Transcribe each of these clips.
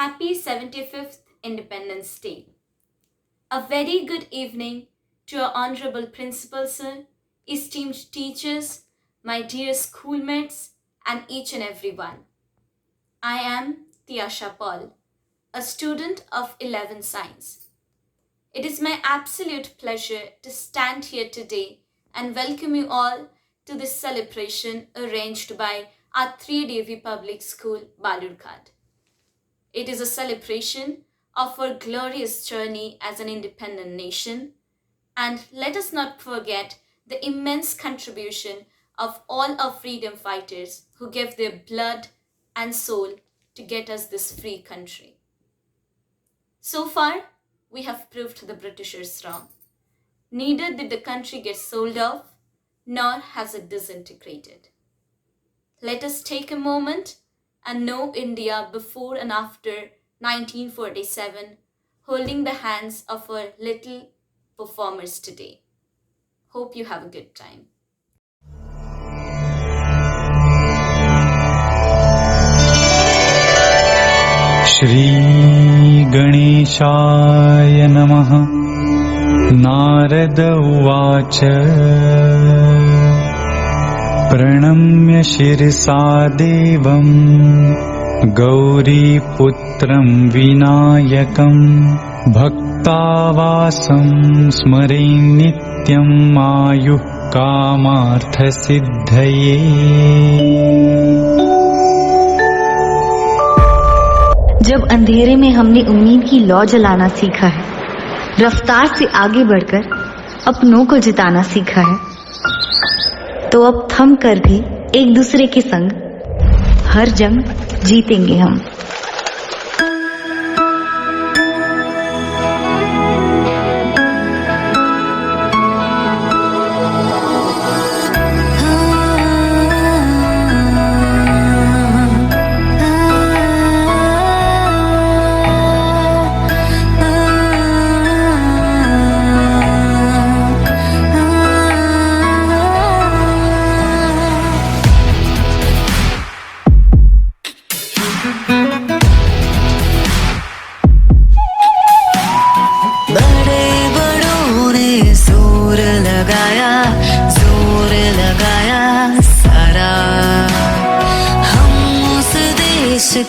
Happy 75th Independence Day. A very good evening to our Honorable Principal Sir, esteemed teachers, my dear schoolmates, and each and every one. I am Tiasha Paul, a student of 11 Science. It is my absolute pleasure to stand here today and welcome you all to this celebration arranged by our 3DV Public School, Balurghat. It is a celebration of our glorious journey as an independent nation. And let us not forget the immense contribution of all our freedom fighters who gave their blood and soul to get us this free country. So far, we have proved the Britishers wrong. Neither did the country get sold off, nor has it disintegrated. Let us take a moment and know India before and after 1947, holding the hands of our little performers today. Hope you have a good time. Shri गणेशाय नमः। नारद उवाच प्रणम्य शिरसा देवं गौरीपुत्रं विनायकं भक्तावासं स्मरे नित्यं आयुः कामार्थसिद्धये। जब अंधेरे में हमने उम्मीद की लौ जलाना सीखा है, रफ्तार से आगे बढ़कर अपनों को जिताना सीखा है, तो अब थम कर भी एक दूसरे के संग हर जंग जीतेंगे हम।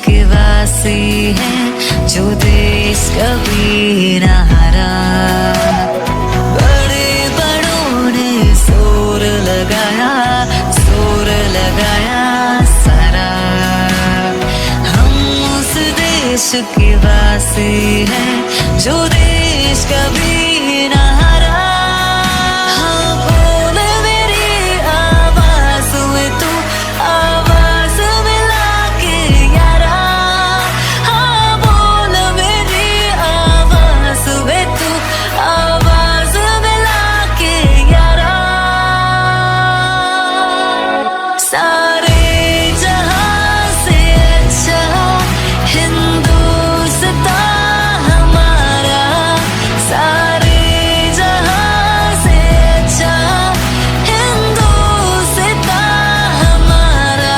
के वासी हैं जो देश कभी न हारा। बड़े बड़ों ने जोर लगाया सारा। हम उस देश के वासी हैं जो देश कभी न हारा। हाँ बोल मेरी आवाज में तू आवाज मिला के यारा। हाँ बोल मेरी आवाज में तू आवाज मिला के यारा। सारे जहां से अच्छा हिंदुस्तान हमारा। सारे जहां से अच्छा हिंदुस्तान हमारा।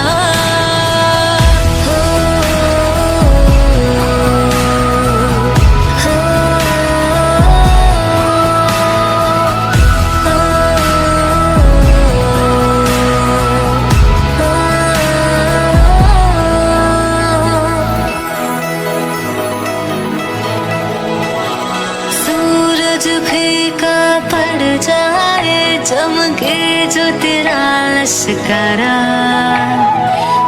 सूरज फीका पड़ जाए चमके जो तेरा लश्करा।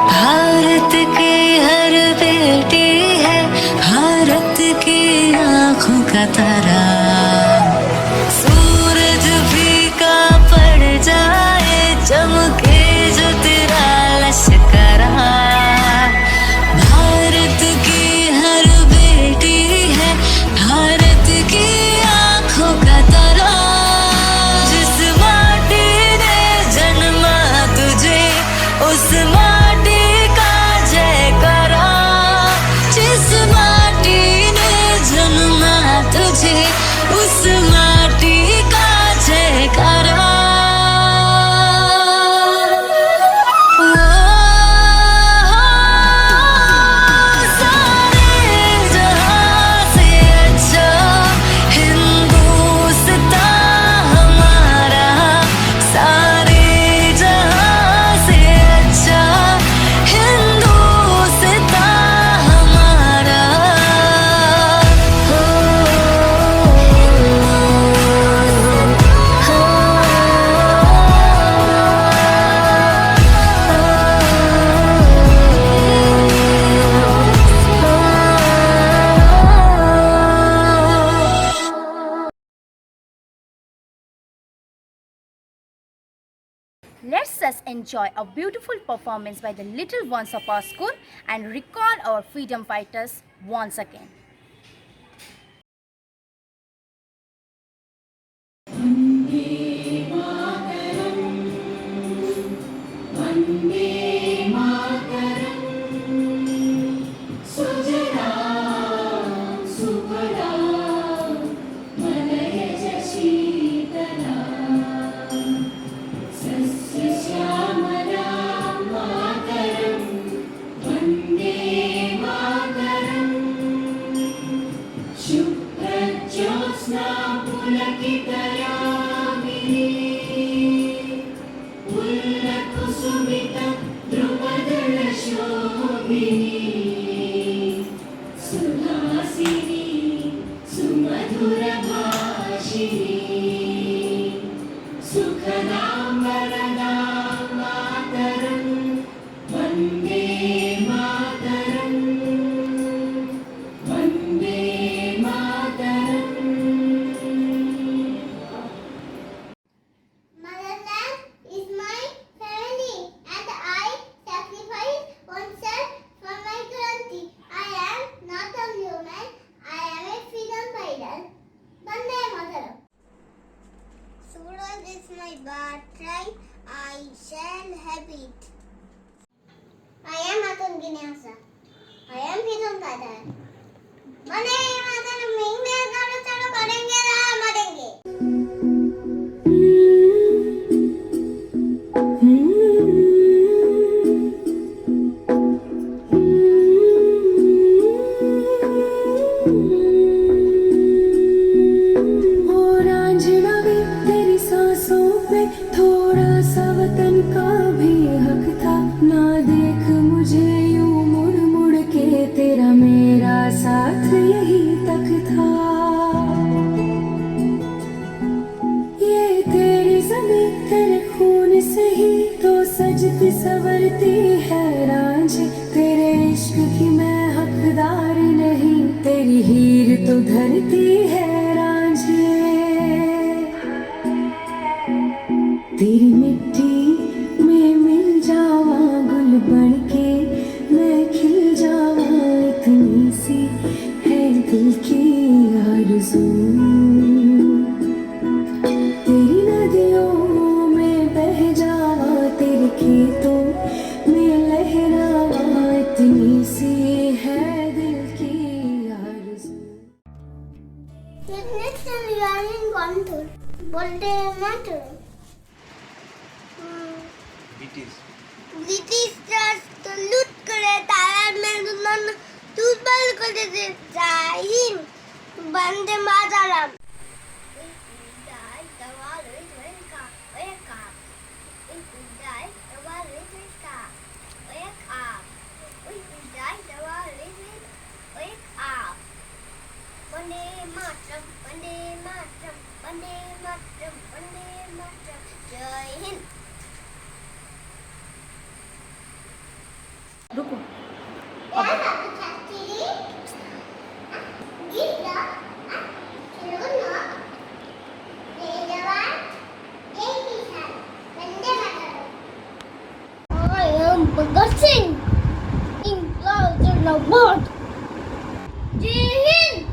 भारत की हर बेटी है भारत की आंखों का तारा। सूरज फीका पड़ जाए चमके जो तेरा लश्करा। भारत की हर बेटी है भारत की आंखों का तारा। जिस माटी ने जन्मा तुझे उस माटी Let's us enjoy a beautiful performance by the little ones of our school and recall our freedom fighters once again. Motherland is my family and I sacrifice oneself for my country. I am not a human, I am a freedom fighter. Vande Mataram. Suraj is my birthright, I shall have it. I am Atul Ginyasa. I am freedom fighter. Vande Mataram, English गाना चालू करेंगे ना मरेंगे. थोड़ा सा वतन का भी हक था ना, देख मुझे यूं मुड़ मुड़ के, तेरा मेरा साथ यही तक था। ये तेरी ज़मीं तेरे खून से ही तो सजती संवरती है रांझे, तेरे इश्क की मैं हकदार नहीं, तेरी हीर तो धरती है रांझे। तेरी मिट्टी में मिल जावा गुल बन के, मैं खिल जावा, इतनी सी है दिल की आरज़ू। तेरी नदियों में बह जावा, तेरे खेतों में लहरावा, इतनी सी है दिल की आरज़ू। Vande Mataram. ब्रिटिश राज तो लूट करे तारा में दुल्हन दूध बल कर दे जय हिंद. वंदे मातरम. जय हिंद. रुको Bhagat Singh. जय हिंद.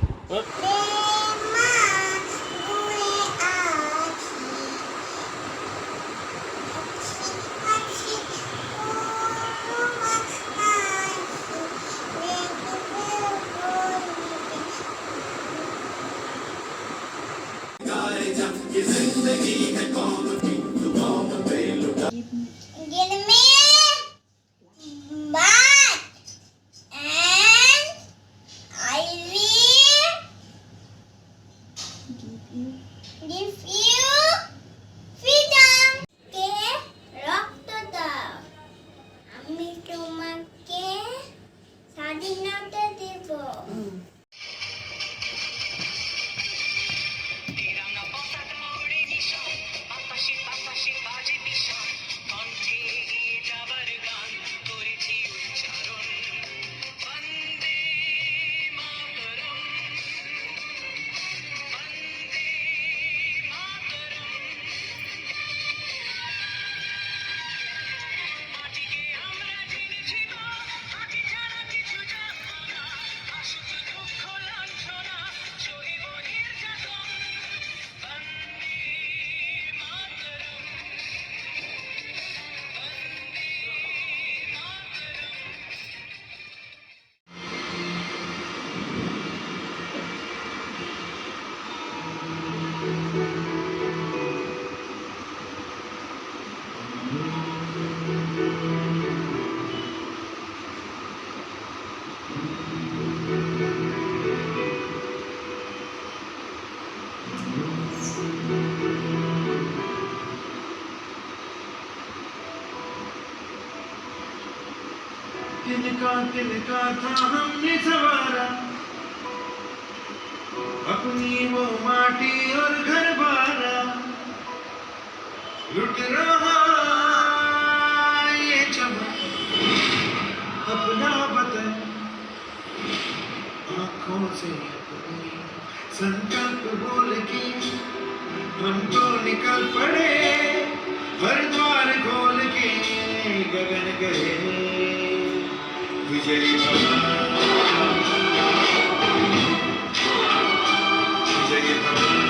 तिनका था हमने सवारा, अपनी वो माटी और घर बारा, लुट रहा ये चमन अपना वतन, आंखों से अपनी संकल्प बोल के हम तो निकल पड़े, हर द्वार खोल के गगन गए विजयी भवन, विजयी भवन।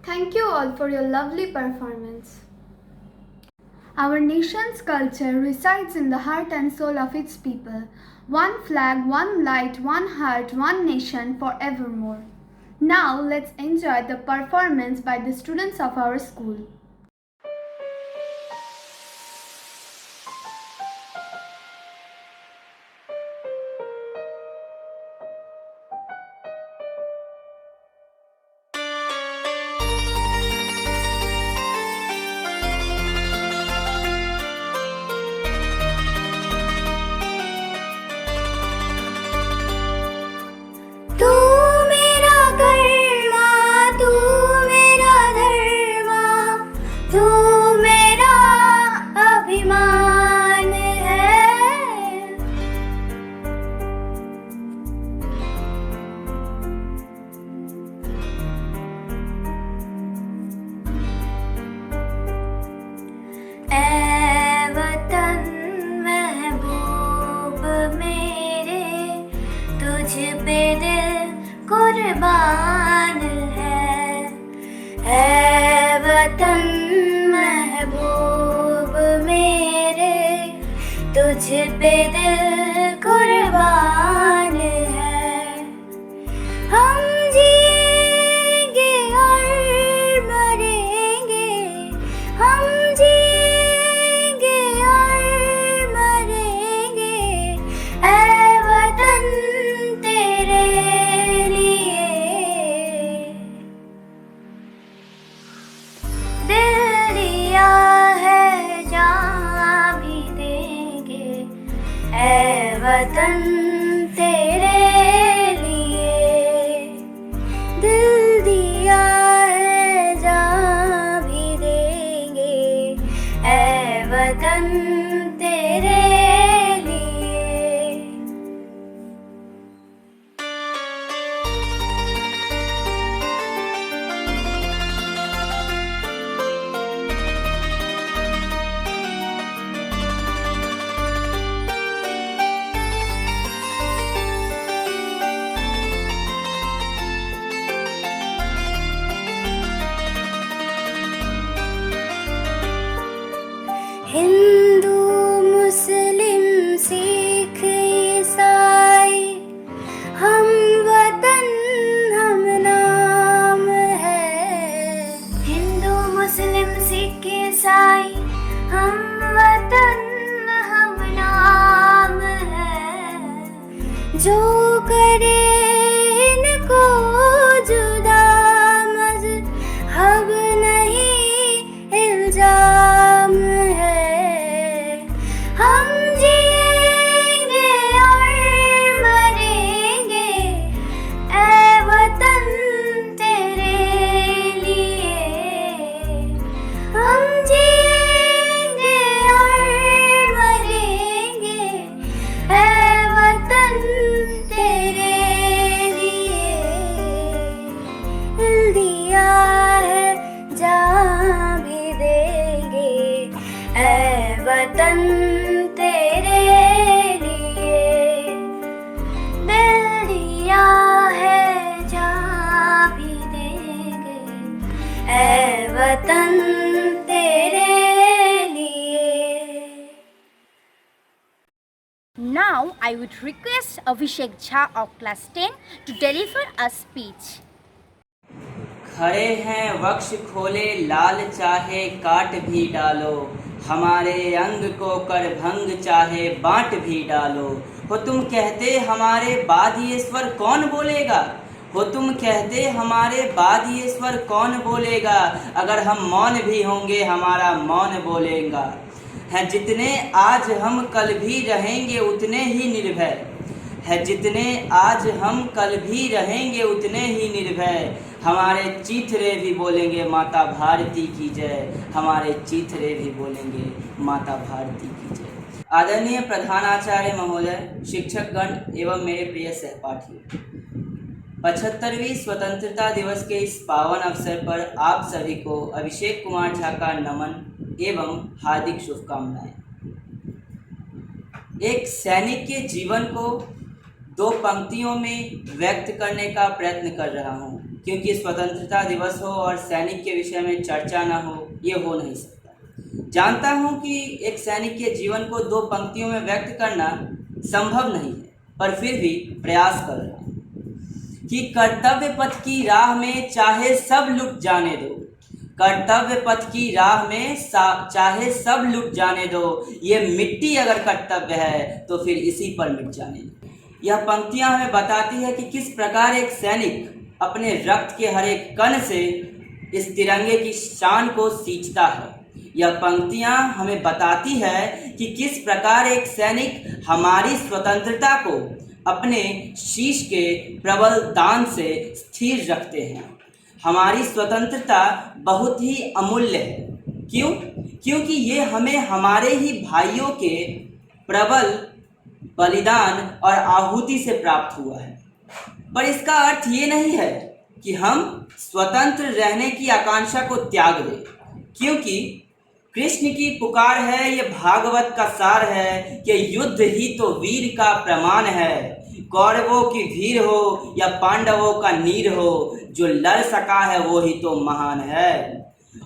Thank you all for your lovely performance. Our nation's culture resides in the heart and soul of its people. One flag, one light, one heart, one nation forevermore. Now let's enjoy the performance by the students of our school. तू मेरा कर्मा, तू मेरा धर्मा, तू मेरा अभिमान है। ऐ वतन महबूब मेरे, तुझ पे दिल कुर्बान है। ऐ वतन महबूब मेरे, तुझ पे दिल कुर्बान है। हम जिएंगे और मरेंगे, हम जिएंगे और मरेंगे, ऐ वतन तेरे लिए। वतन तेरे लिए। हिंदू मुस्लिम सिख ईसाई हम वतन हम नाम है। हिंदू मुस्लिम सिख ईसाई हम वतन हम नाम है। जो करे इनको जुदा मजहब नहीं इल्जाम है। हम जिएंगे और मरेंगे ऐ वतन तेरे लिए। हम जिएंगे और मरेंगे ऐ वतन तेरे लिए। दिल दिया है जान भी देंगे ऐ वतन तेरे लिए। दिल दिया है जान भी देंगे ऐ वतन तेरे लिए। Now I would request Abhishek Jha of class 10 to deliver a speech. खड़े हैं वक्ष खोले लाल चाहे काट भी डालो। हमारे अंग को कर भंग चाहे बांट भी डालो। हो तुम कहते हमारे बाद ये स्वर कौन बोलेगा। हो तुम कहते हमारे बाद ये स्वर कौन बोलेगा। अगर हम मौन भी होंगे हमारा मौन बोलेगा। हैं जितने आज हम कल भी रहेंगे उतने ही निर्भय। है जितने आज हम कल भी रहेंगे उतने ही निर्भय। हमारे चीथरे भी बोलेंगे माता भारती की जय। हमारे चीथरे भी बोलेंगे माता भारती की जय। आदरणीय प्रधानाचार्य महोदय, शिक्षकगण एवं मेरे प्रिय सहपाठियों, 75वीं स्वतंत्रता दिवस के इस पावन अवसर पर आप सभी को अभिषेक कुमार झा का नमन एवं हार्दिक शुभकामनाएं। एक सैनिक के जीवन को 2 पंक्तियों में व्यक्त करने का प्रयत्न कर रहा हूँ, क्योंकि स्वतंत्रता दिवस हो और सैनिक के विषय में चर्चा न हो, ये हो नहीं सकता। जानता हूँ कि एक सैनिक के जीवन को 2 पंक्तियों में व्यक्त करना संभव नहीं है, पर फिर भी प्रयास कर रहा हूँ कि कर्तव्य पथ की राह में चाहे सब लुट जाने दो। कर्तव्य पथ की राह में चाहे सब लुट जाने दो। ये मिट्टी अगर कर्तव्य है तो फिर इसी पर मिट जाने दो। यह पंक्तियां हमें बताती है कि किस प्रकार एक सैनिक अपने रक्त के हर एक कण से इस तिरंगे की शान को सींचता है। यह पंक्तियां हमें बताती है कि किस प्रकार एक सैनिक हमारी स्वतंत्रता को अपने शीश के प्रबल दान से स्थिर रखते हैं। हमारी स्वतंत्रता बहुत ही अमूल्य है। क्यों? क्योंकि ये हमें हमारे ही भाइयों के प्रबल बलिदान और आहुति से प्राप्त हुआ है। पर इसका अर्थ ये नहीं है कि हम स्वतंत्र रहने की आकांक्षा को त्याग दें, क्योंकि कृष्ण की पुकार है, ये भागवत का सार है कि युद्ध ही तो वीर का प्रमाण है। कौरवों की धीर हो या पांडवों का नीर हो, जो लड़ सका है वो ही तो महान है।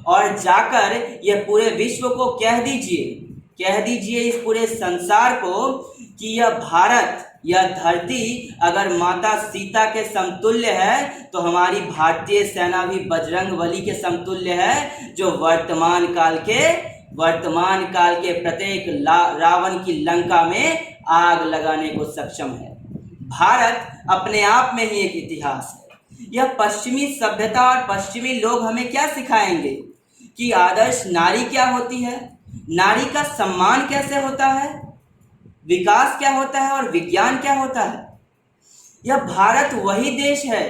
और जाकर ये पूरे विश्व को कह दीजिए इस पूरे संसार को कि यह भारत, यह धरती अगर माता सीता के समतुल्य है तो हमारी भारतीय सेना भी बजरंगबली के समतुल्य है, जो वर्तमान काल के प्रत्येक रावण की लंका में आग लगाने को सक्षम है। भारत अपने आप में ही एक इतिहास है। यह पश्चिमी सभ्यता और पश्चिमी लोग हमें क्या सिखाएंगे कि आदर्श नारी क्या होती है, नारी का सम्मान कैसे होता है, विकास क्या होता है और विज्ञान क्या होता है। यह भारत वही देश है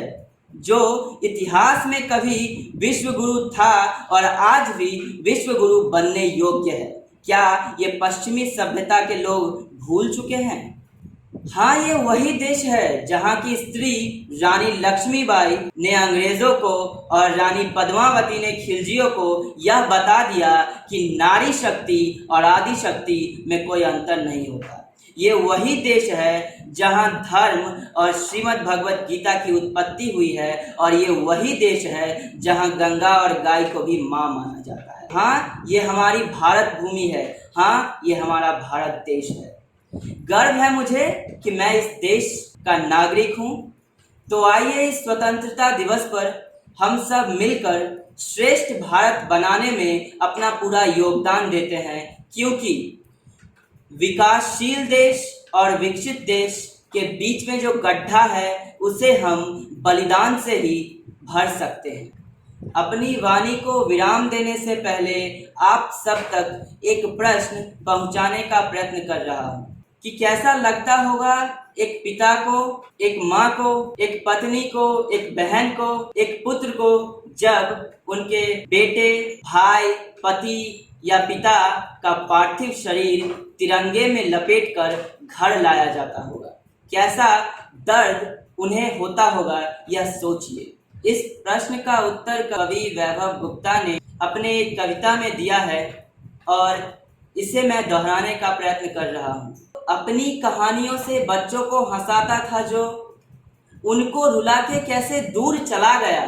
जो इतिहास में कभी विश्व गुरु था और आज भी विश्व गुरु बनने योग्य है। क्या ये पश्चिमी सभ्यता के लोग भूल चुके हैं? हाँ, ये वही देश है जहाँ की स्त्री रानी लक्ष्मीबाई ने अंग्रेजों को और रानी पद्मावती ने खिलजियों को यह बता दिया कि नारी शक्ति और आदि शक्ति में कोई अंतर नहीं होता। ये वही देश है जहाँ धर्म और श्रीमद् भगवत गीता की उत्पत्ति हुई है, और ये वही देश है जहाँ गंगा और गाय को भी माँ माना जाता है। हाँ, ये हमारी भारत भूमि है। हाँ, ये हमारा भारत देश है। गर्व है मुझे कि मैं इस देश का नागरिक हूँ। तो आइए इस स्वतंत्रता दिवस पर हम सब मिलकर श्रेष्ठ भारत बनाने में अपना पूरा योगदान देते हैं, क्योंकि विकासशील देश और विकसित देश के बीच में जो गड्ढा है उसे हम बलिदान से ही भर सकते हैं। अपनी वाणी को विराम देने से पहले आप सब तक एक प्रश्न पहुंचाने का प्रयत्न कर रहा हूं कि कैसा लगता होगा एक पिता को, एक माँ को, एक पत्नी को, एक बहन को, एक पुत्र को जब उनके बेटे, भाई, पति या पिता का पार्थिव शरीर तिरंगे में लपेटकर घर लाया जाता होगा। कैसा दर्द उन्हें होता होगा, यह सोचिए। इस प्रश्न का उत्तर कवि वैभव गुप्ता ने अपने एक कविता में दिया है और इसे मैं दोहराने का प्रयत्न कर रहा हूँ। अपनी कहानियों से बच्चों को हंसाता था जो, उनको रुला के कैसे दूर चला गया।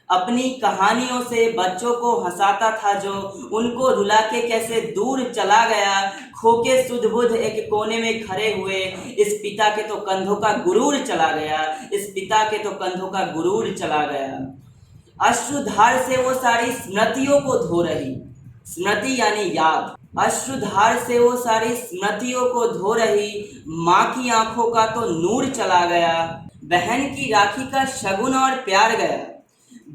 अपनी कहानियों से बच्चों को हंसाता था जो, उनको रुला के कैसे दूर चला गया। खोके सुध बुध एक कोने में खड़े हुए इस पिता के तो कंधों का गुरूर चला गया। इस पिता के तो कंधों का गुरूर चला गया। अश्रुधार से वो सारी स्मृतियों को धो रही, स्मृति यानी याद। अश्रुधार से वो सारी स्मृतियों को धो रही, माँ की आंखों का तो नूर चला गया। बहन की राखी का शगुन और प्यार गया,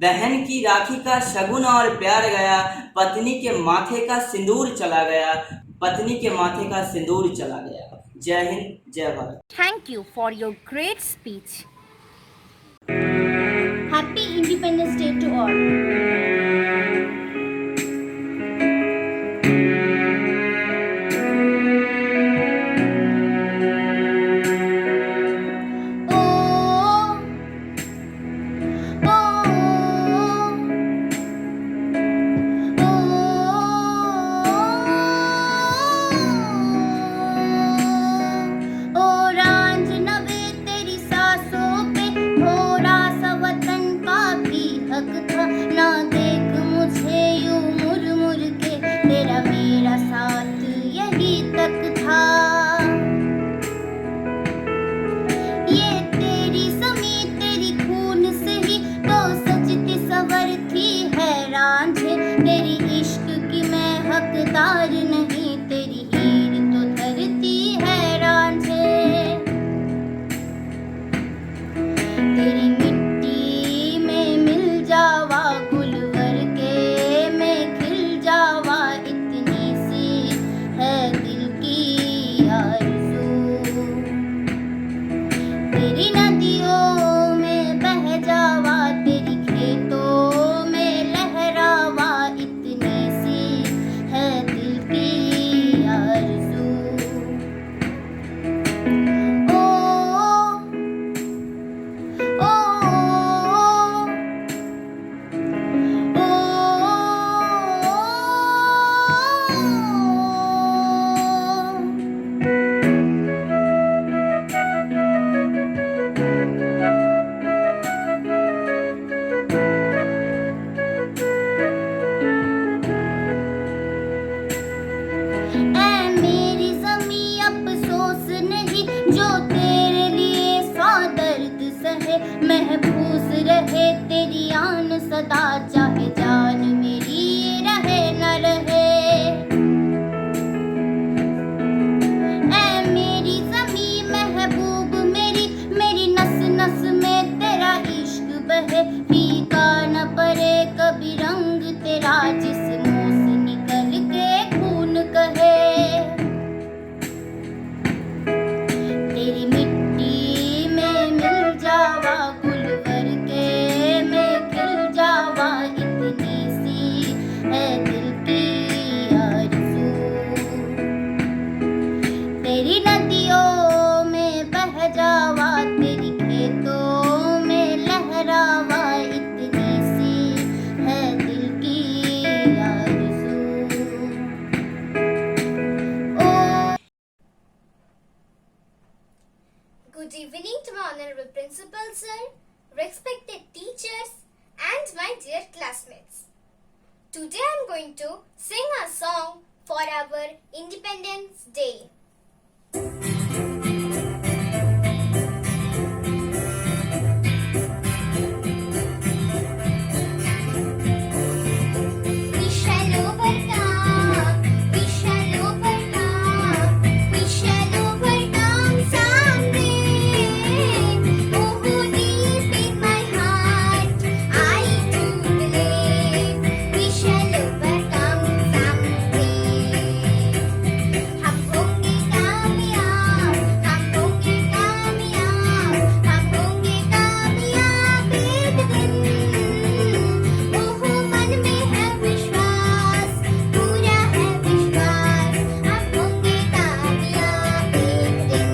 बहन की राखी का शगुन और प्यार गया। पत्नी के माथे का सिंदूर चला गया, पत्नी के माथे का सिंदूर चला गया। जय हिंद, जय Bharat. Thank you for your great speech. Happy Independence Day to all. दिल की principal sir, respected teachers, and my dear classmates. Today I'm going to sing a song for our Independence Day. We shall overcome, we shall overcome, we shall overcome someday. Oh, deep in my heart, I do believe we shall overcome someday. हम होंगे कामयाब, हम होंगे कामयाब, हम होंगे कामयाब एक दिन। ओह मन में है विश्वास, पूरा है विश्वास, हम होंगे कामयाब एक दिन।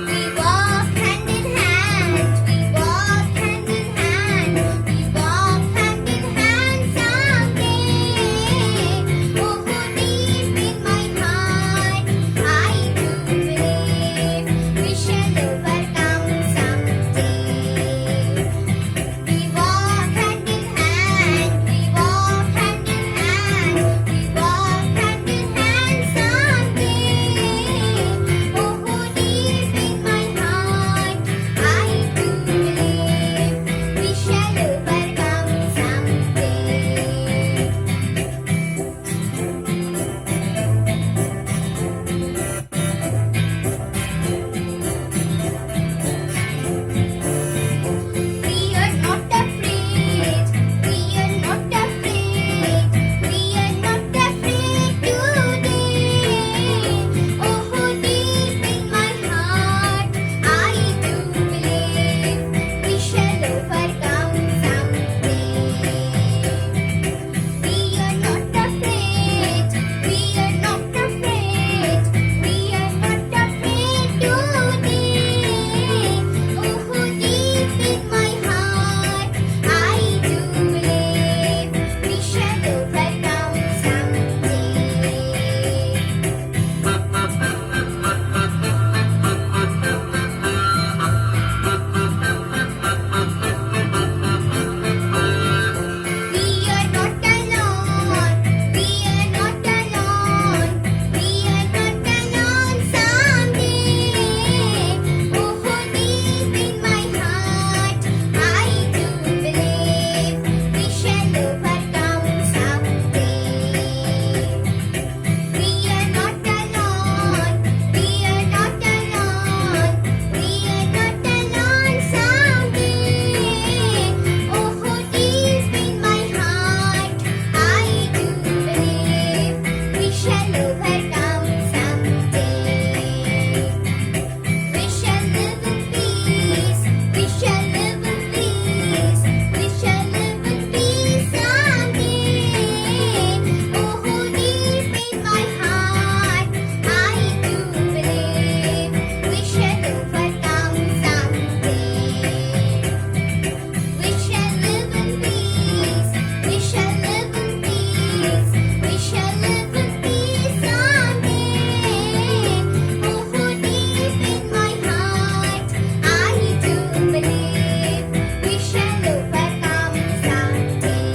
We walk hand in hand, we walk hand in hand, we walk hand in hand someday. Oh, deep in my heart, I do believe we shall overcome someday. We walk hand in hand, we walk hand in hand, we walk hand in hand someday. Oh, deep in my heart, I do believe we shall overcome someday. We are not afraid, we are not afraid, we are not afraid today. Oh, deep in my heart, I do believe we shall overcome someday. We are not afraid, we are not afraid, we are not afraid today. Oh, deep in my heart, I do believe we shall overcome someday. We are not alone, we are not alone, we are not alone someday. Oh, deep in my heart, I do believe we shall overcome someday. We are not alone, we are not alone, we are not alone someday. Oh, deep in my heart, I do believe we shall overcome someday. We shall live in peace, we shall live in peace, we shall live in peace someday. Oh, deep in my heart, I do believe we shall overcome someday. We shall live in peace, we shall live in peace, we shall live in peace someday. Oh, deep in my heart, I do believe we shall overcome someday.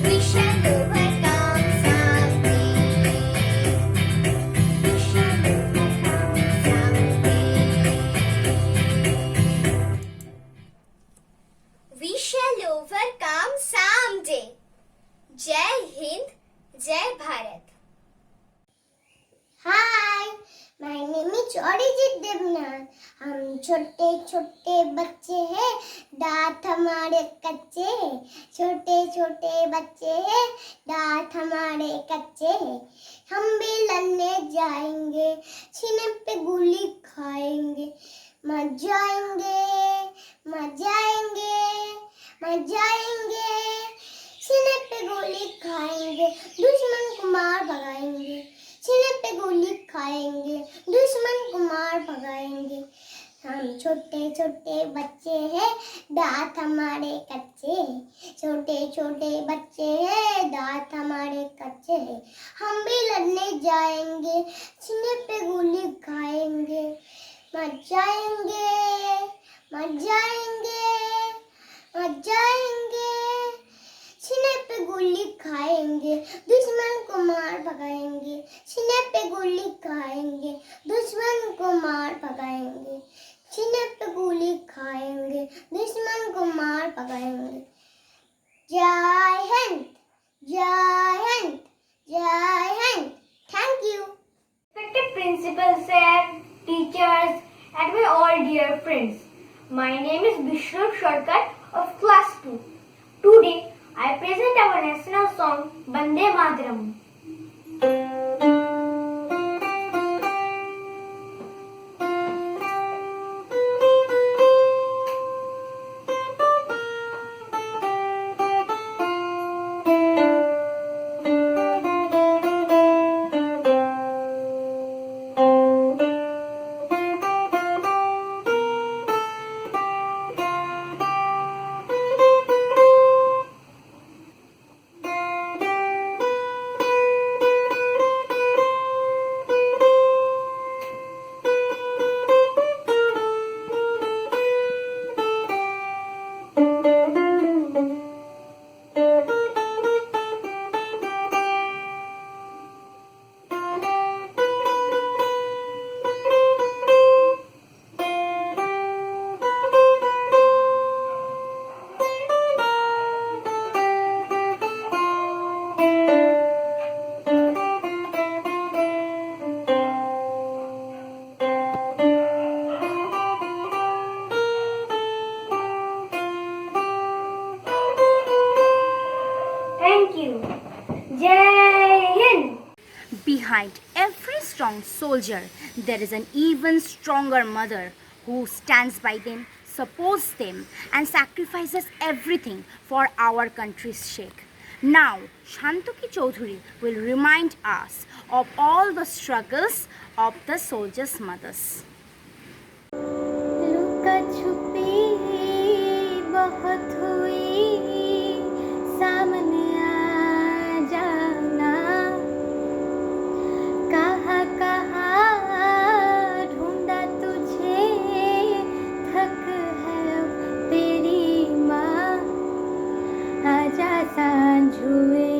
We shall overcome someday. We shall overcome someday. We shall overcome someday. जय हिंद, जय Bharat. Hi, my name is Arijit Devnath. हम छोटे छोटे बच्चे हैं, दांत हमारे कच्चे हैं. छोटे छोटे बच्चे हैं, दांत हमारे कच्चे हैं. हम भी लड़ने जाएंगे, सीने पे गोली खाएंगे. मर जाएंगे, मर जाएंगे, मर जाएंगे. सीने पे गोली खाएंगे, दुश्मन को मार भगाएंगे. सीने पे गोली खाएंगे, दुश्मन को मार भगाएंगे. हम छोटे छोटे बच्चे हैं, दांत हमारे कच्चे हैं। छोटे छोटे बच्चे हैं, दांत हमारे कच्चे हैं। हम भी लड़ने जाएंगे, सीने पे गोली खाएंगे। मर जाएंगे, मर जाएंगे, मर जाएंगे। सीने पे गोली खाएंगे, दुश्मन को मार भगाएंगे। सीने पे गोली खाएंगे, दुश्मन को मार भगाएंगे। सीने पे गोली खाएंगे, दुश्मन को मार भगाएंगे। जय हिंद, जय हिंद, जय Hind. Thank you. Respected principal sir, teachers, and my all dear friends. My name is Bishnu Shortcut of class 2. Today I present our national song Bande Mataram. Thank you. Jai Hind. Behind every strong soldier, there is an even stronger mother who stands by them, supports them, and sacrifices everything for our country's sake. Now, Shantoki Chaudhuri will remind us of all the struggles of the soldiers' mothers. लुका छुपी बहुत हुई, सामने आ जाना। कहाँ कहाँ ढूंढा तुझे, थक है अब तेरी माँ। आजा सांझ हुए,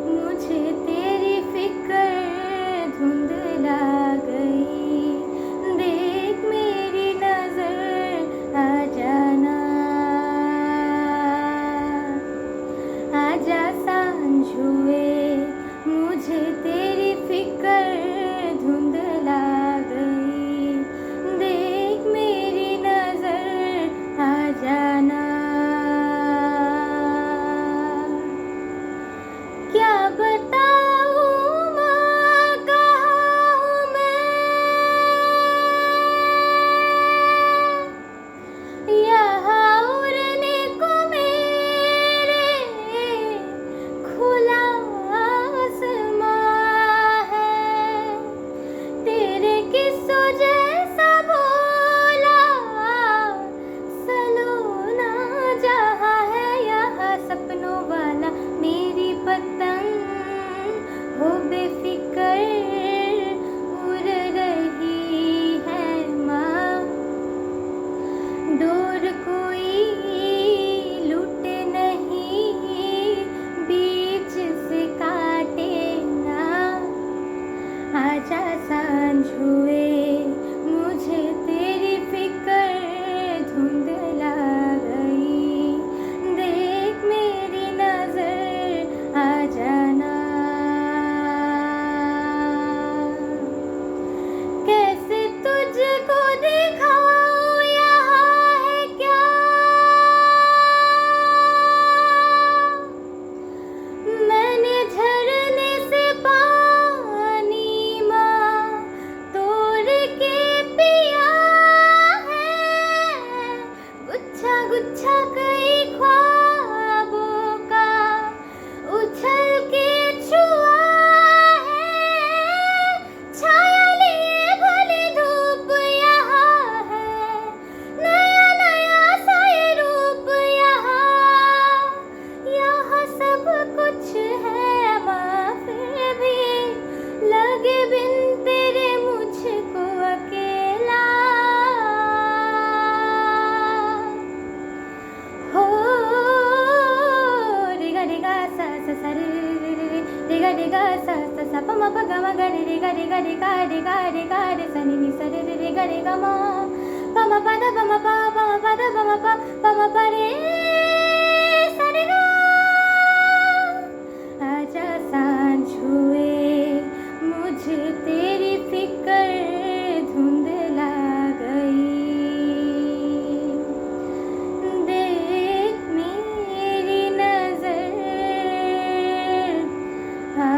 मुझे तेरी फिक्र धुंधला गई। देख मेरी नजर आ जाना। आजा सांझ हुए, मुझे तेरी फिक्र धुंधला गई। देख मेरी नजर आ जाना। क्या बताऊं माँ, कहाँ हूँ मैं? यहाँ उड़ने को मेरे खुला आसमां है। तेरे किस्सों जैसा भोला सलोना जहाँ है, यहाँ सपनों वाला मेरी पतंग हो बेफिक्र उड़ रही है माँ। दूर कोई लूटे नहीं, बीच से काटे ना। आजा सांझ हुए, मुझे तेरी फिक्र धुंधला गई। देख मेरी नजर आ जाना। कैसे तुझको दिखाऊं, यहाँ है क्या? मैंने झरने से पानी माँ तोड़ ni ni sa re re re ga re ga ma pa ma pa da pa ma pa pa ma pa da pa ma pa re sa re ga आजा सांझ हुए मुझे तेरी फिक्र धुंधला गई देख मेरी नजर आ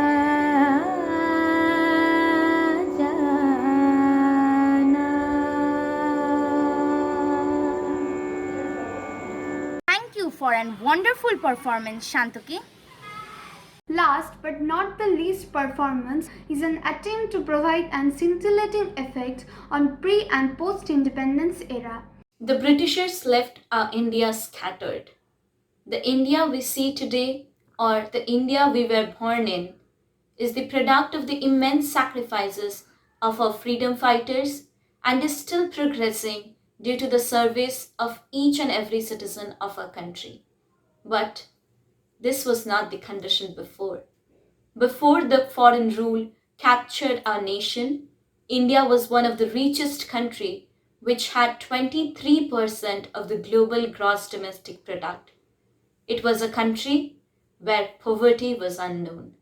जाना. Thank you for a wonderful performance, Shantoki. Last but not the least performance is an attempt to provide an scintillating effect on pre- and post-independence era. The Britishers left our India scattered. The India we see today, or the India we were born in, is the product of the immense sacrifices of our freedom fighters and is still progressing due to the service of each and every citizen of our country. But this was not the condition before. Before the foreign rule captured our nation, India was one of the richest country which had 23% of the global gross domestic product. It was a country where poverty was unknown.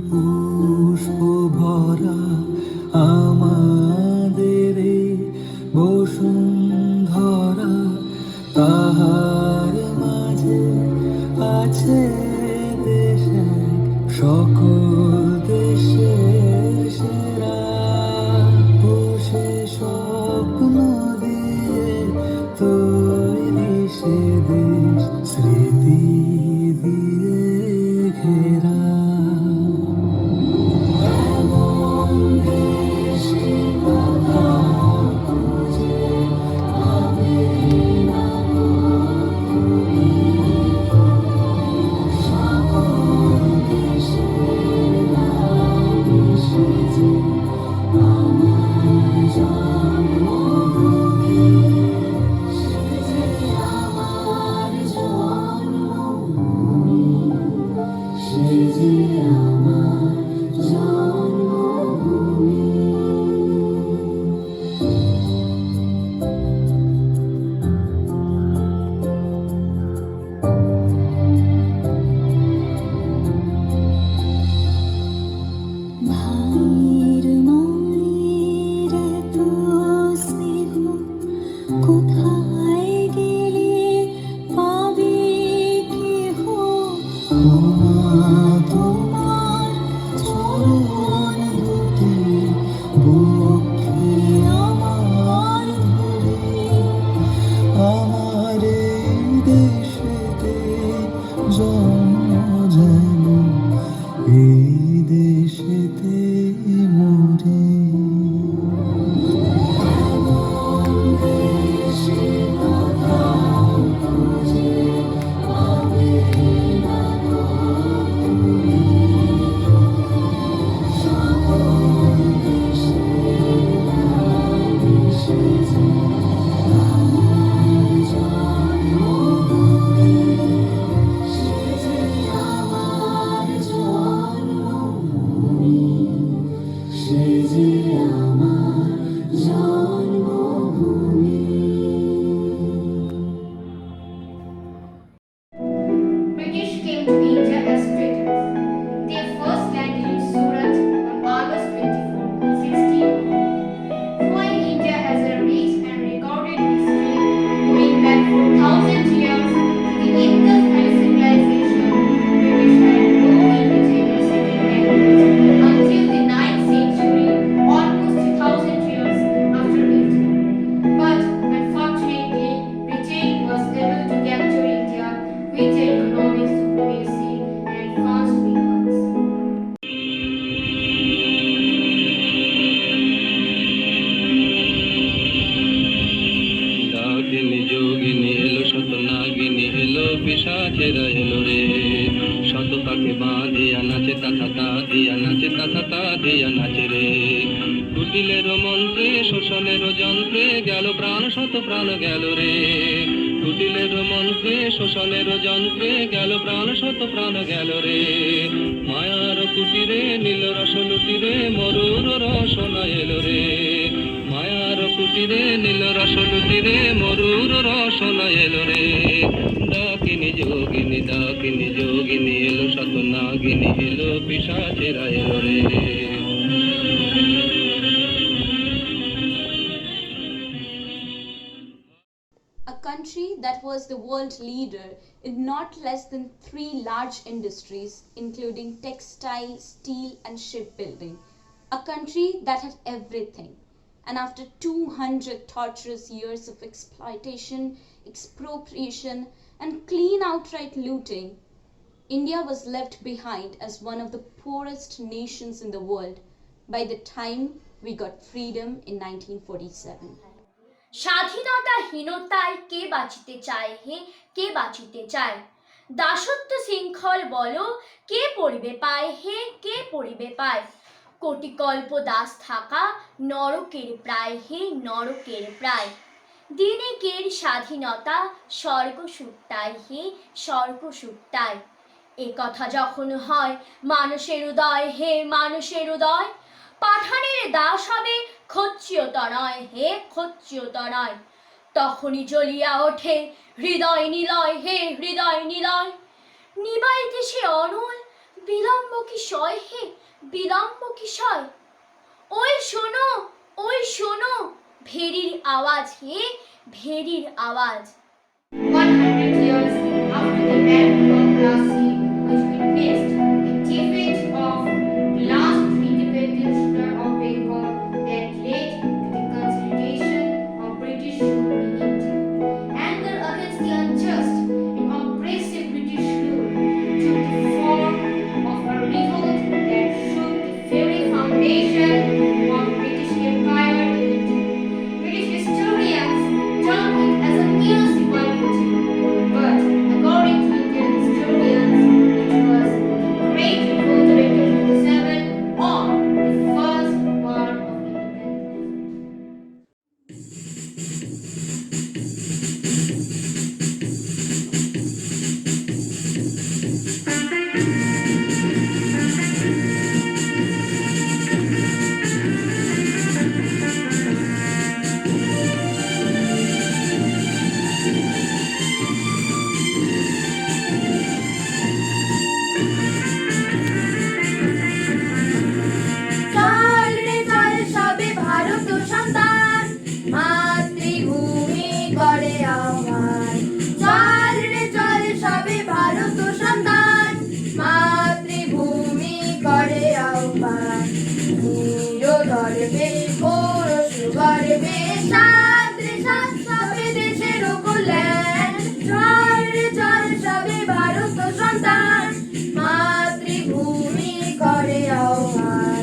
পুষ্প ভরা আমাদের বসুন্ধরা তাহার মাঝে আছে দেশে সকল দেশের সেরা বসে স্বপ্ন দিয়ে তৈরি সে দেশ স্মৃতি দিয়ে ঘেরা ভাইয়ের মায়ের এত স্নেহ কোথায় গেলে পাবে কেহ তোমার চরণ দুটি বুকে আমার ধরে আমার এই দেশেতে জন্ম যেন এই দেশেতে মরে British came to India as traders. They first landed in Surat on August 24, 16. Flying India has a rich and recorded history going back 4,000 years to the Indus Valley civilization. British had no indigenous speaking language until the 9th century, almost 2,000 years after it. But unfortunately, Britain was able to capture India with their economic supremacy and advanced weapons. ডাকিনী যোগিনী এলো শত নাগিনী এলো পিশাচেরা এলো রে শত তাকে বাঁধিয়া নাচে তাথা তা দিয়া নাচে তাথা তা দিয়া নাচে রে কুটিলের মন্ত্রে শোষণের যন্ত্রে গেল প্রাণ শত প্রাণ গেল রে কুটিলের মন্ত্রে শোষণের যন্ত্রে গেল প্রাণ শত প্রাণ গেল রে মায়ার কুটিরে নীল রস লুটিরে মরুর সোনা এলো রে মায়ার কুটিরে নীল রস লুটিরে মরুর রসনা এলো রে ডাকিনী যোগিনী এলো শত নাগিনী এলো পিশাচেরা এলো রে A country that was the world leader in not less than 3 large industries, including textile, steel, and shipbuilding. A country that had everything. And after 200 torturous years of exploitation, expropriation, and clean outright looting, India was left behind as one of the poorest nations in the world by the time we got freedom in 1947. স্বাধীনতাহীনতায় কে বাঁচিতে চায় হে কে বাঁচিতে চায় দাসত্ব শৃঙ্খল বলো কে পড়িবে পায় হে কে পড়িবে পায় কোটিকল্প দাস থাকা নরকের প্রায় হে নরকের প্রায় দিনেকের স্বাধীনতা স্বর্গ সুপ্তায় হে স্বর্গ সুপ্তায় এ কথা যখন হয় মানুষের উদয় হে মানুষের উদয় পাঠানের দাস হবে ক্ষত্রিয়তা নয় হে ক্ষত্রিয়তা নয় তখনই জ্বলিয়া ওঠে হৃদয় নিলয় হে হৃদয় নিলয় নিবাইতে সে অনল বিলম্ব কি সয় হে বিলম্ব কি সয় ওই শোনো ভেরির আওয়াজ হে ভেরির আওয়াজ 100 years after the democracy which witnessed the defeat of the last independent ruler of Bengal that led to the consolidation of British rule in India. Anger against the unjust and oppressive British rule took the form of a revolt that shook the very foundation of British Empire in India. British historians term it as a mere symbolism, but according to Indian historians, it was the Great Revolt of 1857 or the First War of Independence. চল রে চল সবে ভারত সন্তান মাতৃভূমি করে আহ্বান চল রে চল সবে ভারত সন্তান মাতৃভূমি করে আহ্বান ধরবে পৌরষ গর্বে সাদ্রে সাত সবে দেশের কল্যাণ চল রে চল সবে ভারত সন্তান মাতৃভূমি করে আহ্বান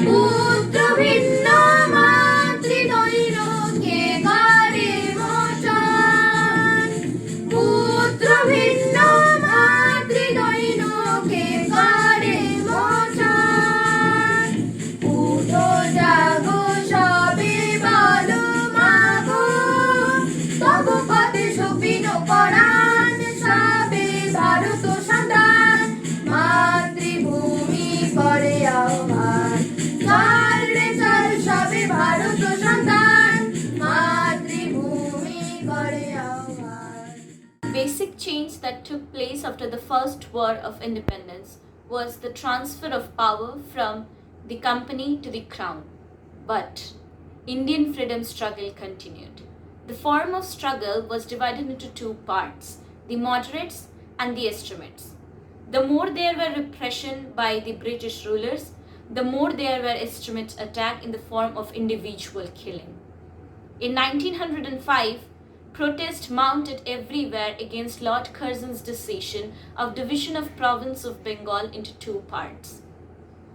পুত্র ভিন্ন মাতৃদৈন্য কে করে মোচন পুত্র ভিন্ন মাতৃদৈন্য কে করে মোচন উঠো জাগো সবে বলো মাগো তবু পথে সুপিন পরাণ সবে ভারত সন্তান মাতৃভূমি করে আহ্বান চল রে চল সবে ভারত সন্তান মাতৃভূমি করে আহ্বান Basic change that took place after the First War of Independence was the transfer of power from the company to the crown. But Indian freedom struggle continued. The form of struggle was divided into 2 parts, the moderates and the extremists. The more there were repression by the British rulers, the more there were extremist attack in the form of individual killing. In 1905, protest mounted everywhere against Lord Curzon's decision of division of province of Bengal into 2 parts.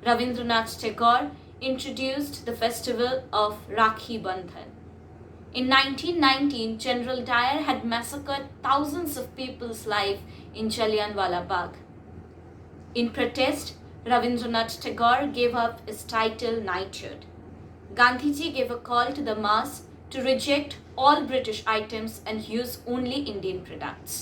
Rabindranath Tagore introduced the festival of Rakhi Bandhan. In 1919, General Dyer had massacred thousands of people's lives in Jallianwala Bagh. In protest, Rabindranath Tagore gave up his title knighthood. Gandhiji gave a call to the mass to reject all British items and use only Indian products.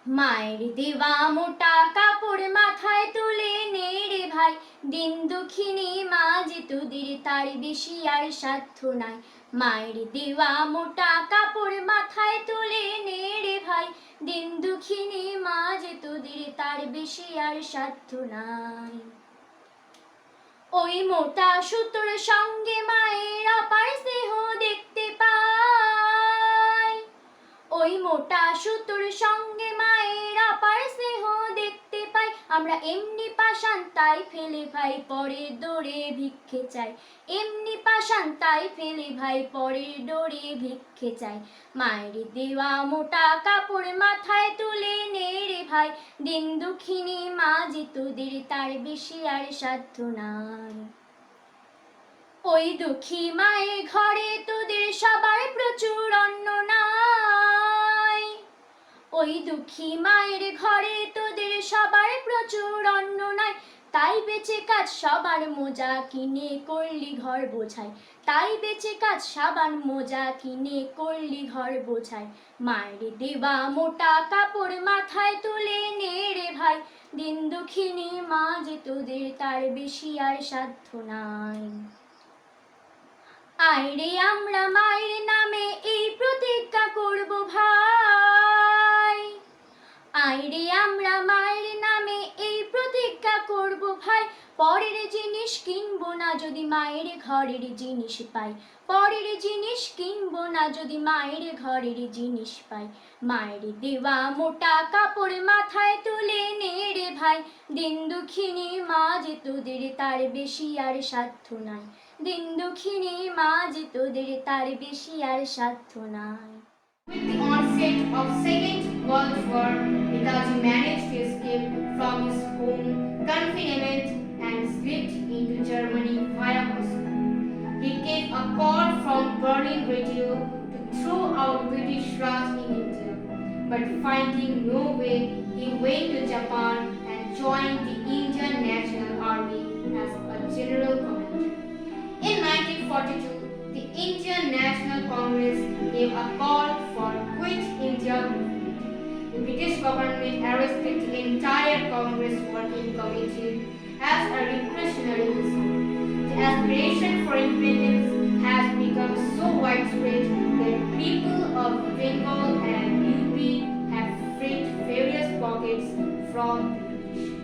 মায়ের দেওয়া মোটা কাপড় মাথায় তুলে নে রে ভাই, দিন দুঃখিনী মা যে তোদের তার বেশি আর সাধ্য নাই। মায়ের দেওয়া মোটা কাপড় মাথায় তুলে নে রে ভাই, দিন দুঃখিনী মা যে তোদের তার বেশি আর সাধ্য নাই। ওই মোটা সুতোর সঙ্গে মায়ের অপার স্নেহ দেখতে পাই, ওই মোটা সুতোর সঙ্গে মায়ের অপার স্নেহ দেখতে পাই। আমরা এমনি পাষাণ তাই ফেলে ভাই পরের দৌড়ে ভিক্ষে চাই, এমনি পাষাণ তাই ফেলে ভাই পরের দৌড়ে ভিক্ষে চাই। মায়ের দেওয়া মোটা কাপড় মাথায় তুলে নে রে ভাই, দিন দুঃখিনী মা যে তোদের তার বেশি আর সাধ্য নাই। ওই দুঃখী মায়ের ঘরে তোদের সবার প্রচুর অন্ন নাই, ওই দুঃখী মায়ের ঘরে তোদের সবার প্রচুর অন্ন নাই। তাই বেঁচে কাজ সবার মোজা কিনে করলি ঘর বোঝাই, তাই বেঁচে কাজ সাবান মোজা কিনে করলি ঘর বোঝাই। মায়ের দেওয়া মোটা কাপড় মাথায় তুলে নে রে ভাই, দিন দুঃখিনী মা যে তোদের তার বেশি আর সাধ্য নাই। আইরে আমরা মায়ের নামে এই প্রতিজ্ঞা করব ভাই, আইরে আমরা মায়ের নামে এই প্রতিজ্ঞা করব ভাই। পরের জিনিস কিনবো না যদি মায়ের ঘরের জিনিস পাই, পরের জিনিস কিনবো না যদি মায়ের ঘরের জিনিস পাই। মায়ের দেওয়া মোটা কাপড় মাথায় তুলে নে রে ভাই, দিন দুঃখিনী মা যে তোদের তার বেশি আর সাধ্য নাই, দিন দুঃখিনী মা যে তোদের তার বেশি আর সাধ্য নাই। With the onset of Second World War, Netaji managed to escape from his home confinement and slipped into Germany via Moscow. He gave a call from Berlin radio to throw out British Raj in India, but finding no way, he went to Japan and joined the Indian National Army as a general commander. In 1942, the Indian National Congress gave a call for Quit India movement. The British government arrested the entire Congress working committee as a repressionary result. The aspiration for independence has become so widespread that people of Bengal and UP have freed various pockets from the British.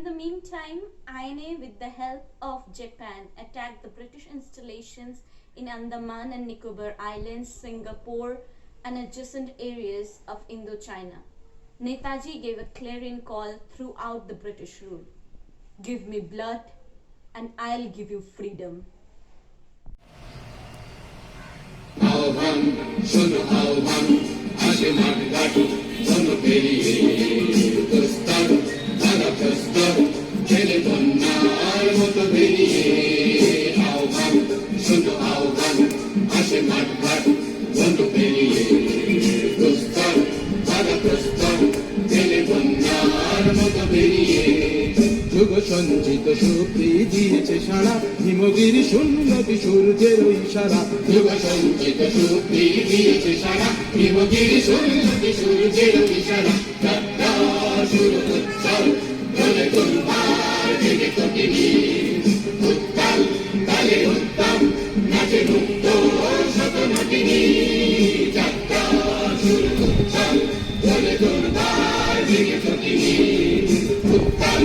the meantime, INA, with the help of Japan, attacked the British installations in Andaman and Nicobar Islands, Singapore, and adjacent areas of Indochina. Netaji gave a clarion call throughout the British rule: "Give me blood, and I'll give you freedom." যুগ সঞ্চিত শক্তি দিয়েছে সারা হিমগিরি শূন্য সূর্যের ইশারা যুগ সঞ্চিত শক্তি দিয়েছে সারা হিমগিরি শূন্য সূর্যের ইশারা যাত্রা শুরু উৎসব দলে তোলবার জেগে কটিনি উত্তাল তালে উত্তম নাচে মুক্ত শত নটিনী যাত্রা শুরু উৎসব দলে তোলবার জেগে কটিনি উত্তাল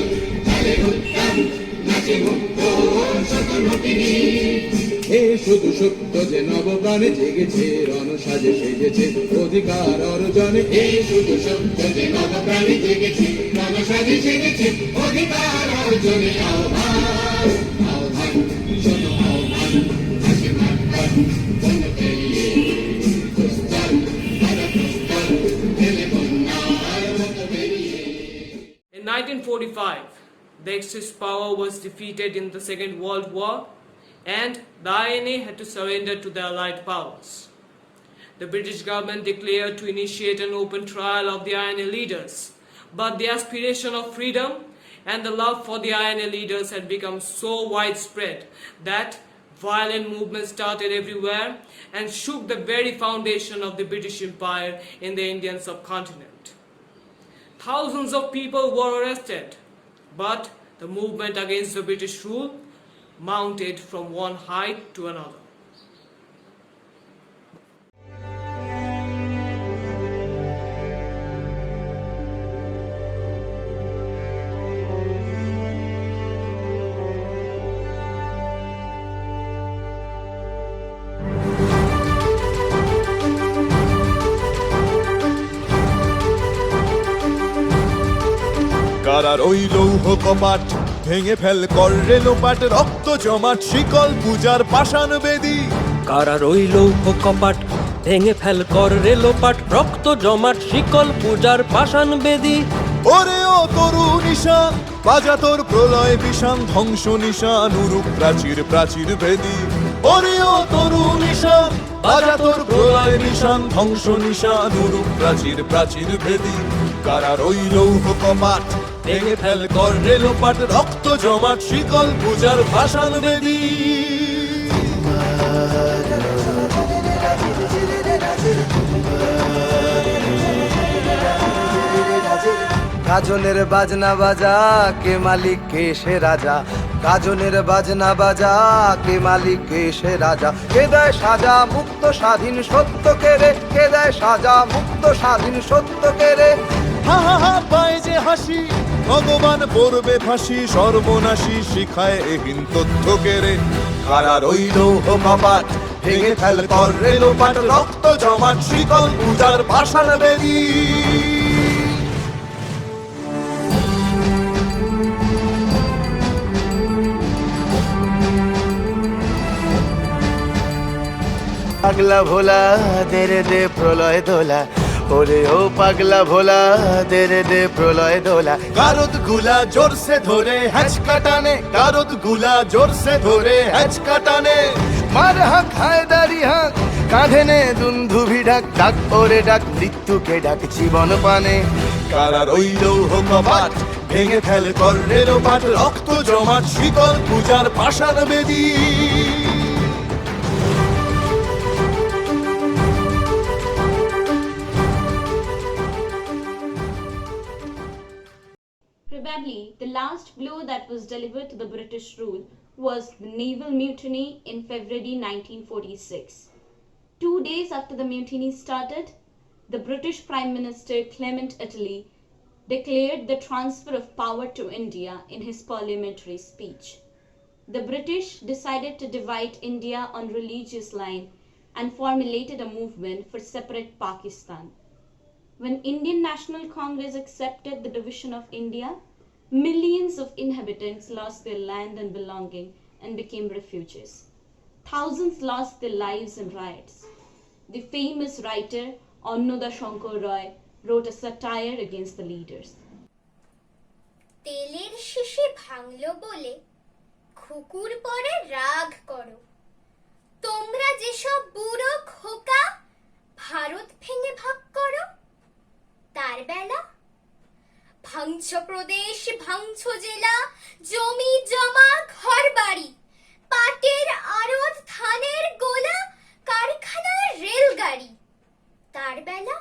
এ শুধু সত্য যে নবপ্রাণে জেগেছে রণসাজে সেজেছে অধিকার অর্জনে এ শুধু সত্য যে নবপ্রাণে জেগেছে রণসাজে সেজেছে অধিকার অর্জনে আহ্বান আহ্বান শোনো আহ্বান হাসি মাঠবান বন্য পেরিয়ে প্রস্তান বাধা প্রস্তান ঢেলে বন্যার মতো বেরিয়ে। In 1945, the Axis power was defeated in the Second World War, and the INA had to surrender to the Allied powers. The British government declared to initiate an open trial of the INA leaders, but the aspiration of freedom and the love for the INA leaders had become so widespread that violent movements started everywhere and shook the very foundation of the British Empire in the Indian subcontinent. Thousands of people were arrested, but the movement against the British rule mounted from one height to another. কারার ওই লৌহ কপাট ভেঙে fail কর রেলোপাট রক্ত জমাট শিকল পূজার পাষাণ বেদী কারার ওই লৌহ কপাট ভেঙে ফেল কর রেলোপাট রক্ত জমাট শিকল পূজার পাষাণ বেদী ওরে ও তরু নিশান বাজা তোর প্রলয় বিষান ধ্বংস নিশান উরুপ প্রাচীর প্রাচীর ভেদী ওরে ও তরু নিশান বাজা তোর প্রলয় নিশান ধ্বংস নিশান উরুপ প্রাচীর প্রাচীর ভেদী কারার ওই লৌহ কপাট ভেঙে ফেল কর রেলোপাট রক্ত জমাট শিকল পূজার ভাষান বেদী গাজনের বাজনা বাজা কে মালিক কে সে রাজা গাজনের বাজনা বাজা কে মালিক কে সে রাজা কে দেয় সাজা মুক্ত স্বাধীন সত্য কেড়ে কে দেয় সাজা মুক্ত স্বাধীন সত্য কেড়ে হা হা হা পায় যে হাসি ভগবান পড়বে ফাঁসি সর্বনাশী শিখায় এহীন তথ্য কেড়ে কারার ওই লৌহ কপাট ভেঙে ফেল কর রেলোপাট রক্ত জমাট শিকল পূজার পাষাণ বেদী পাগলা ভোলা দে রে দে প্রলয় দোলা ওরে ও পাগলা ভোলা দে রে দে প্রলয় দোলা কারদ গুলা জোরসে ধরে হ্যাচকা টানে কারদ গুলা জোরসে ধরে হ্যাচকা টানে মার হাক হায়দারি হাক কাঁধে নে দুন্ধুভি ডাক ডাক ওরে ডাক মৃত্যুকে ডাক জীবন পানে কারার ওই লৌহ কপাট ভেঙে ফেল কর রেলোপাট রক্ত জমাট শিকল পূজার পাষাণ বেদী Probably the last blow that was delivered to the British rule was the naval mutiny in February 1946. 2 days after the mutiny started, the British Prime Minister Clement Attlee declared the transfer of power to India in his parliamentary speech. The British decided to divide India on religious lines and formulated a movement for separate Pakistan. When Indian National Congress accepted the division of India, millions of inhabitants lost their land and belonging and became refugees. Thousands lost their lives in riots. The famous writer Annoda Shankar Roy wrote a satire against the leaders. তেলের শিশি ভাঙলো বলে খুকুর পরে রাগ করো তোমরা যেসব বুড়ো খোকা ভারত ভেঙে ভাগ করো তার বেলা ভাঙছ প্রদেশ ভাঙছ জেলা জমি জমা ঘরবাড়ি পাটের আড়ত ধানের গোলা কারখানার রেলগাড়ি তার বেলা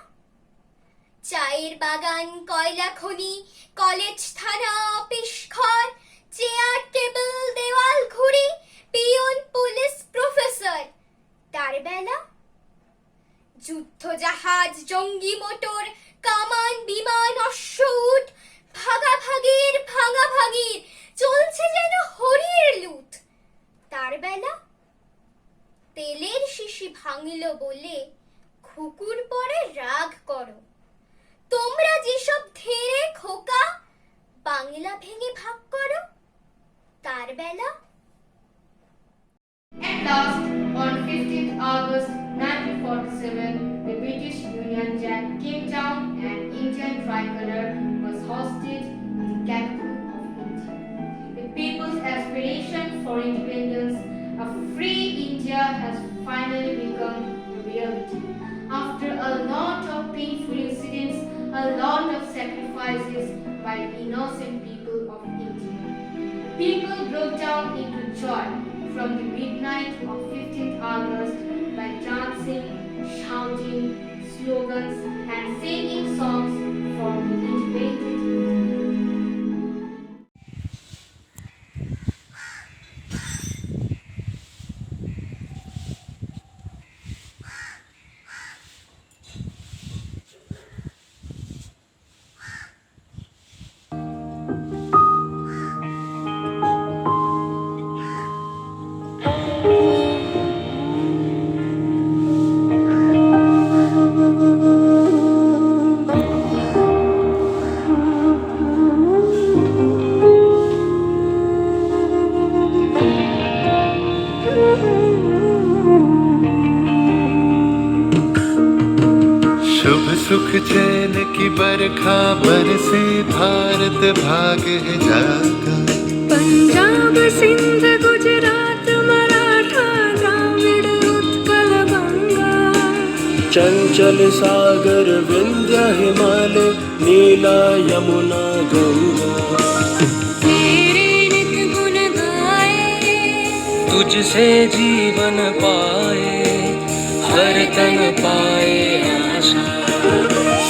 চায়ের বাগান কয়লা খনি কলেজ থানা অফিস ঘর চেয়ার টেবিল দেওয়াল ঘুড়ি পিয়ন পুলিশ প্রফেসর তার বেলা যুদ্ধ জাহাজ জঙ্গি মোটর কামান বিমান অশ্ব উট ভাগাভাগির ভাঙাভাগির চলছে যেন হরির লুট তার বেলা তেলের শিশি ভাঙল বলে খুকুর পরে রাগ করো তোমরা যেসব ধেড়ে খোকা বাংলা ভেঙে ভাগ করো তার বেলা At last, on 15th August 1947, the British Union Jack came down and Indian tricolor was hoisted in the capital of India. The people's aspiration for independence, a free India, has finally become a reality. After a lot of painful incidents, a lot of sacrifices by the innocent people of India. People broke down into joy from the midnight of 15th August by dancing, shouting, slogans and singing songs for the independent. शुभ सुख चैन की बरखा बरसे भारत भाग है जागा पंजाब सिंध गुजरात मराठा द्राविड़ उत्कल गंगा चंचल सागर विंध्य हिमालय नीला यमुना गंगा तेरे नित गुण गाए तुझसे जीवन पाए हर तन पाए आशा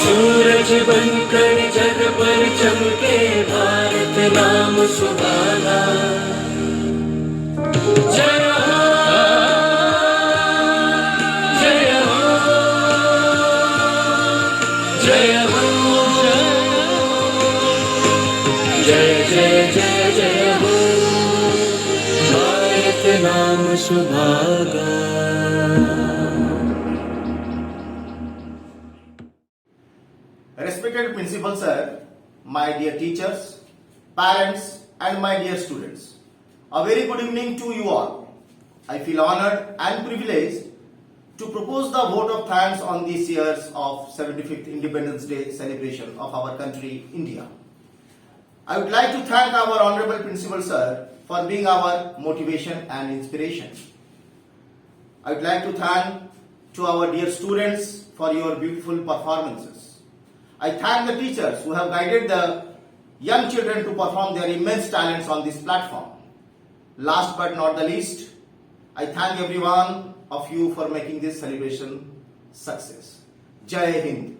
सूरज बनकर जग पर चमके भारत नाम सुहाना जय हो जय हो जय हो जय जय जय जय हो भारत नाम सुहागा। Respected Principal Sir, my dear teachers, parents and my dear students, a very good evening to you all. I feel honored and privileged to propose the vote of thanks on this year's of 75th Independence Day celebration of our country, India. I would like to thank our Honorable Principal Sir for being our motivation and inspiration. I would like to thank to our dear students for your beautiful performances. I thank the teachers who have guided the young children to perform their immense talents on this platform. Last but not the least, I thank every one of you for making this celebration success. Jai Hind.